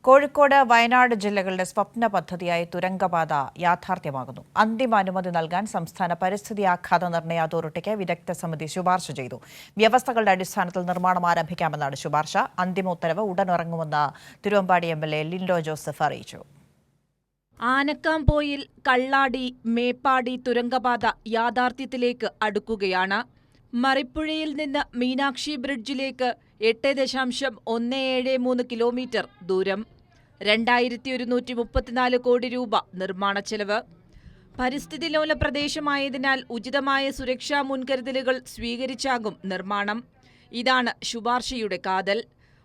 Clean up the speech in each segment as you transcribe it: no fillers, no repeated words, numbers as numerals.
കോഴിക്കോട്, വയനാട് ജില്ലകളുടെ സ്വപ്ന പദ്ധതിയായ തുരങ്കപാത യാഥാർത്ഥ്യമാകുന്നു. അന്തിമ അനുമതി നൽകാൻ സംസ്ഥാന പരിസ്ഥിതി ആഘാത നിർണയ അതോറിറ്റിക്ക് വിദഗ്ധ സമിതി ശുപാർശ ചെയ്തു. വ്യവസ്ഥകളുടെ അടിസ്ഥാനത്തിൽ നിർമ്മാണം ആരംഭിക്കാമെന്നാണ് ശുപാർശ. അന്തിമ ഉത്തരവ് ഉടൻ ഇറങ്ങുമെന്ന് തിരുവമ്പാടി എംഎൽഎ ലിൻഡോ ജോസഫ് അറിയിച്ചു. ആനക്കാംപോയിൽ കള്ളാടി മേപ്പാടി തുരങ്കപാത യാഥാർത്ഥ്യത്തിലേക്ക് അടുക്കുകയാണ്. മറിപ്പുഴയിൽ നിന്ന് മീനാക്ഷി ബ്രിഡ്ജിലേക്ക് 8.173 കിലോമീറ്റർ ദൂരം, 2134 കോടി രൂപ നിർമ്മാണ ചെലവ്. പരിസ്ഥിതി ലോല പ്രദേശമായതിനാൽ ഉചിതമായ സുരക്ഷാ മുൻകരുതലുകൾ സ്വീകരിച്ചാകും നിർമ്മാണം. ഇതാണ് ശുപാർശയുടെ കാതൽ.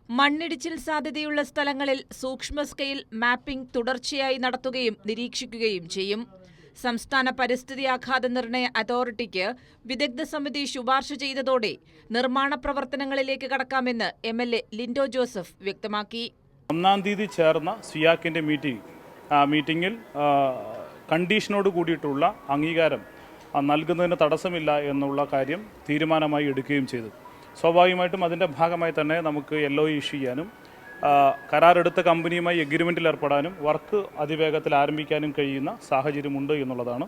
മണ്ണിടിച്ചിൽ സാധ്യതയുള്ള സ്ഥലങ്ങളിൽ സൂക്ഷ്മ സ്കെയിൽ മാപ്പിംഗ് തുടർച്ചയായി നടത്തുകയും നിരീക്ഷിക്കുകയും ചെയ്യും. സംസ്ഥാന പരിസ്ഥിതി ആഘാത നിർണയ അതോറിറ്റിക്ക് വിദഗ്ധ സമിതി ശുപാർശ ചെയ്തതോടെ നിർമ്മാണ പ്രവർത്തനങ്ങളിലേക്ക് കടക്കാമെന്ന് എംഎൽഎ ലിൻഡോ ജോസഫ് വ്യക്തമാക്കി. 1-ാം തീയതി ചേർന്ന സിയാക്കിൻ്റെ മീറ്റിംഗിൽ കണ്ടീഷനോട് കൂടിയിട്ടുള്ള അംഗീകാരം നൽകുന്നതിന് തടസ്സമില്ല എന്നുള്ള കാര്യം തീരുമാനമായി എടുക്കുകയും ചെയ്തു. സ്വാഭാവികമായിട്ടും അതിൻ്റെ ഭാഗമായി തന്നെ നമുക്ക് LOA ഇഷ്യൂ ചെയ്യാനും കരാറെടുത്ത കമ്പനിയുമായി എഗ്രിമെൻറ്റിൽ ഏർപ്പെടാനും വർക്ക് അതിവേഗത്തിൽ ആരംഭിക്കാനും കഴിയുന്ന സാഹചര്യമുണ്ട് എന്നുള്ളതാണ്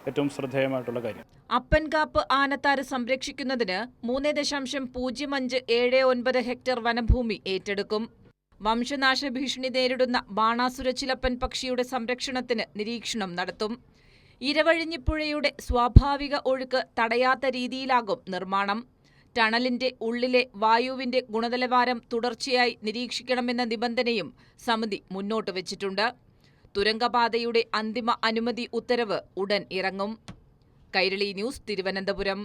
ഏറ്റവും ശ്രദ്ധേയമായിട്ടുള്ള കാര്യം. അപ്പൻകാപ്പ് ആനത്താര് സംരക്ഷിക്കുന്നതിന് 3.059 ഹെക്ടർ വനഭൂമി ഏറ്റെടുക്കും. വംശനാശ ഭീഷണി നേരിടുന്ന ബാണാസുര ചിലപ്പൻ പക്ഷിയുടെ സംരക്ഷണത്തിന് നിരീക്ഷണം നടത്തും. ഇരവഴിഞ്ഞിപ്പുഴയുടെ സ്വാഭാവിക ഒഴുക്ക് തടയാത്ത രീതിയിലാകും നിർമ്മാണം. ടണലിന്റെ ഉള്ളിലെ വായുവിന്റെ ഗുണനിലവാരം തുടർച്ചയായി നിരീക്ഷിക്കണമെന്ന നിബന്ധനയും സമിതി മുന്നോട്ട് വച്ചിട്ടുണ്ട്. തുരങ്കപാതയുടെ അന്തിമ അനുമതി ഉത്തരവ് ഉടൻ ഇറങ്ങും. കൈരളി ന്യൂസ്, തിരുവനന്തപുരം.